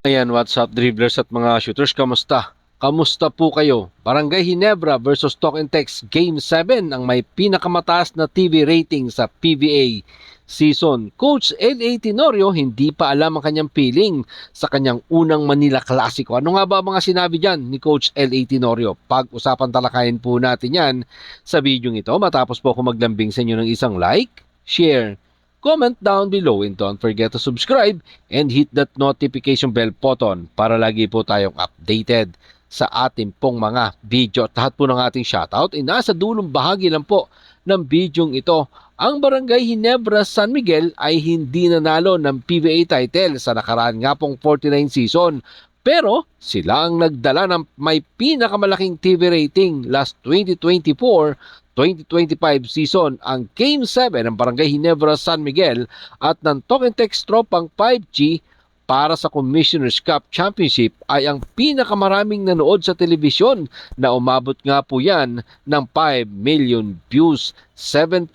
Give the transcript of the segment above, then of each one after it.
Ayan, what's up dribblers at mga shooters, kamusta? Kamusta po kayo? Barangay Ginebra versus Talk and Text Game 7 ang may pinakamataas na TV rating sa PBA season. Coach L.A. Tenorio hindi pa alam ang kanyang feeling sa kanyang unang Manila Clasico. Ano nga ba mga sinabi dyan ni Coach L.A. Tenorio? Pag-usapan talakayin po natin yan sa video ito matapos po ako maglambing sa inyo ng isang like, share, comment down below and don't forget to subscribe and hit that notification bell button para lagi po tayong updated sa ating pong mga video. At lahat po ng ating shoutout ay nasa dulong bahagi lang po ng bidyong ito. Ang Barangay Ginebra San Miguel ay hindi nanalo ng PBA title sa nakaraan nga pong 49 season. Pero sila ang nagdala ng may pinakamalaking TV rating last 2024-2025 season. Ang Game 7 ng Barangay Ginebra San Miguel at ng Talk and Text Tropang 5G para sa Commissioner's Cup Championship ay ang pinakamaraming nanood sa telebisyon na umabot nga po yan ng 5 million views, 7%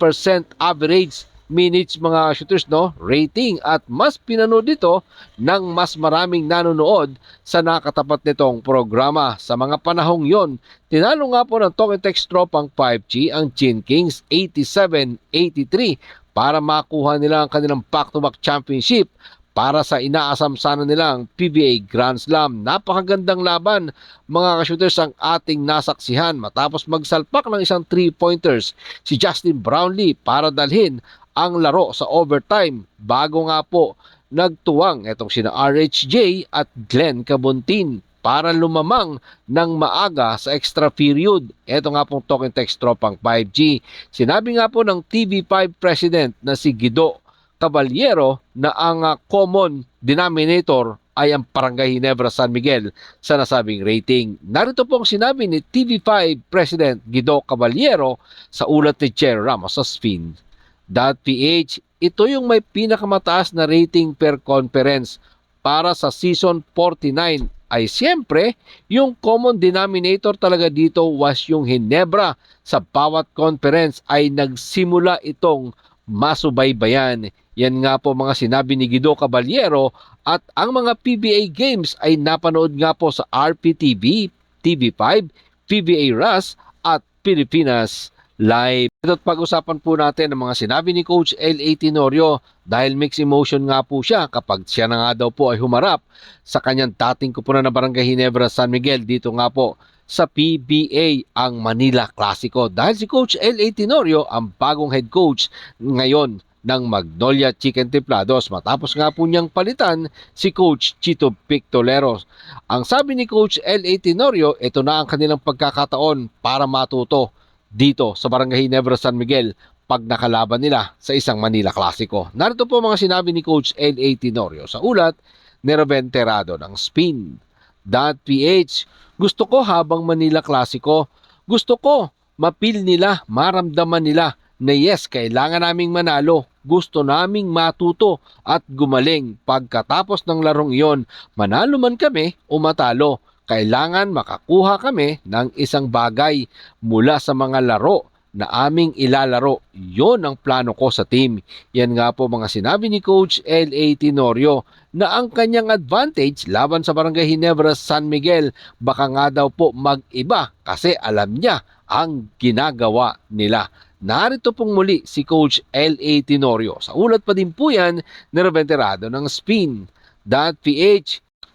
average minutes mga shooters rating at mas pinanood dito ng mas maraming nanonood sa nakatapat nitong programa. Sa mga panahong yon, tinalo nga po ng Talk and Text Tropang 5G ang Chin Kings 87-83 para makuha nila ang kanilang back-to-back championship para sa inaasam sana nilang PBA Grand Slam. Napakagandang laban mga ka-shooters ang ating nasaksihan matapos magsalpak ng isang 3-pointers si Justin Brownlee para dalhin ang laro sa overtime bago nga po nagtuwang itong sina RHJ at Glenn Cabuntin para lumamang ng maaga sa extra period. Ito nga pong Talk and Text Tropang 5G. Sinabi nga po ng TV5 President na si Guido Caballero na ang common denominator ay ang Barangay Ginebra San Miguel sa nasabing rating. Narito pong sinabi ni TV5 President Guido Caballero sa ulat ni Chair Ramos sa Spin.ph. Ito yung may pinakamataas na rating per conference para sa season 49 ay siyempre yung common denominator talaga dito was yung Ginebra. Sa bawat conference ay nagsimula itong masubaybayan. Yan nga po mga sinabi ni Guido Caballero at ang mga PBA games ay napanood nga po sa RPTV, TV5, PBA RAS at Pilipinas Live. Ito't pag-usapan po natin ang mga sinabi ni Coach L.A. Tenorio dahil mixed emotion nga po siya kapag siya na nga daw po ay humarap sa kanyang dating kupunan na Barangay Ginebra San Miguel dito nga po sa PBA ang Manila Clasico. Dahil si Coach L.A. Tenorio ang bagong head coach ngayon ng Magnolia Chicken Templados matapos nga po niyang palitan si Coach Chito Pictoleros. Ang sabi ni Coach L.A. Tenorio, ito na ang kanilang pagkakataon para matuto dito sa Barangay Ginebra San Miguel pag nakalaban nila sa isang Manila Clasico. Narito po mga sinabi ni Coach L.A. Tenorio sa ulat ni Ruben Terrado ng Spin.ph. Gusto ko habang Manila Clasico, gusto ko mapil nila, maramdaman nila na yes, kailangan naming manalo. Gusto naming matuto at gumaling. Pagkatapos ng larong iyon, manalo man kami o matalo, kailangan makakuha kami ng isang bagay mula sa mga laro na aming ilalaro. Yon ang plano ko sa team. Yan nga po mga sinabi ni Coach L.A. Tenorio na ang kanyang advantage laban sa Barangay Ginebra San Miguel baka nga daw po mag-iba kasi alam niya ang ginagawa nila. Narito pong muli si Coach L.A. Tenorio. Sa ulat pa din po yan ni Ruben Terrado ng Spin.ph.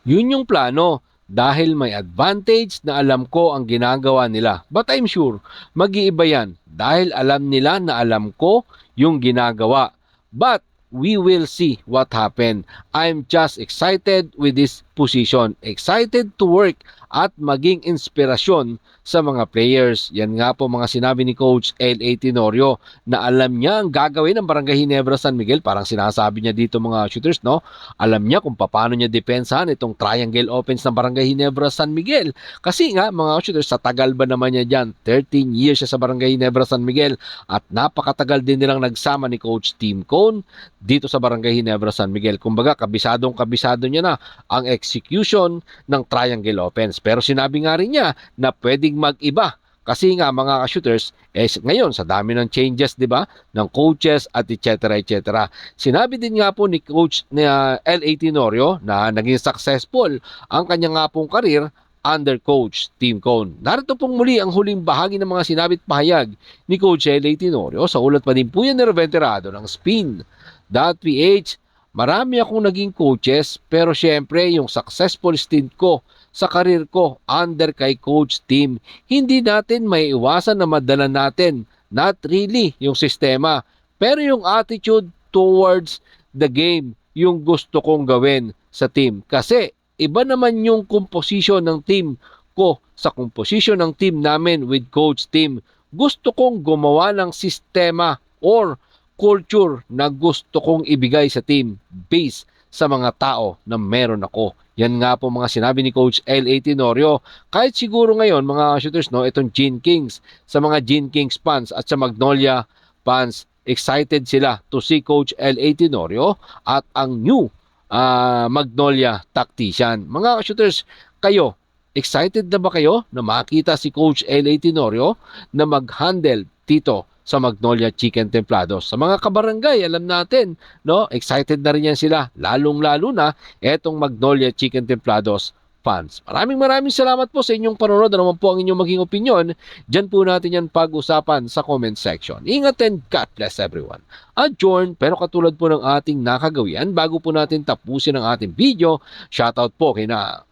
Yun yung plano dahil may advantage na alam ko ang ginagawa nila. But I'm sure mag-iiba yan dahil alam nila na alam ko yung ginagawa. But we will see what happen. I'm just excited with this position. Excited to work at maging inspirasyon sa mga players. Yan nga po mga sinabi ni Coach L.A. Tenorio na alam niya ang gagawin ng Barangay Ginebra San Miguel. Parang sinasabi niya dito mga shooters, alam niya kung paano niya depensahan itong triangle offense ng Barangay Ginebra San Miguel. Kasi nga mga shooters, sa tagal ba naman niya dyan, 13 years siya sa Barangay Ginebra San Miguel at napakatagal din nilang nagsama ni Coach Tim Cone dito sa Barangay Ginebra San Miguel. Kumbaga, kabisado niya na ang execution ng triangle offense. Pero sinabi nga rin niya na pwedeng mag-iba Kasi nga mga ka-shooters, ngayon sa dami ng changes, 'di ba? Ng coaches at etc. Sinabi din nga po ni coach na L.A. Tenorio na naging successful ang kanya nga pong karir under coach Tim Cone. Narito pong muli ang huling bahagi ng mga sinabit pahayag ni coach L.A. Tenorio sa ulat pa din po yan ni Reventerado ng Spin.ph. Marami akong naging coaches pero syempre yung successful stint ko sa karir ko under kay Coach Tim, hindi natin maiiwasan na madala natin, not really yung sistema, pero yung attitude towards the game, yung gusto kong gawin sa team. Kasi iba naman yung composition ng team ko sa composition ng team namin with Coach Tim. Gusto kong gumawa ng sistema or culture na gusto kong ibigay sa team based sa mga tao na meron ako. Yan nga po mga sinabi ni Coach L.A. Tenorio. Kahit siguro ngayon mga shooters, no, itong Gene Kings, sa mga Gene Kings fans at sa Magnolia fans, excited sila to see Coach L.A. Tenorio at ang new Magnolia tactician. Mga shooters, kayo, excited na ba kayo na makita si Coach L.A. Tenorio na mag-handle dito sa Magnolia Chicken Templados? Sa mga kabarangay, alam natin, no? Excited na rin yan sila, lalong-lalo na etong Magnolia Chicken Templados fans. Maraming salamat po sa inyong panonood. Ano naman po ang inyong maging opinion? Diyan po natin yan pag-usapan sa comment section. Ingat and God bless everyone. Adjourn, pero katulad po ng ating nakagawian, bago po natin tapusin ang ating video, shoutout po kay na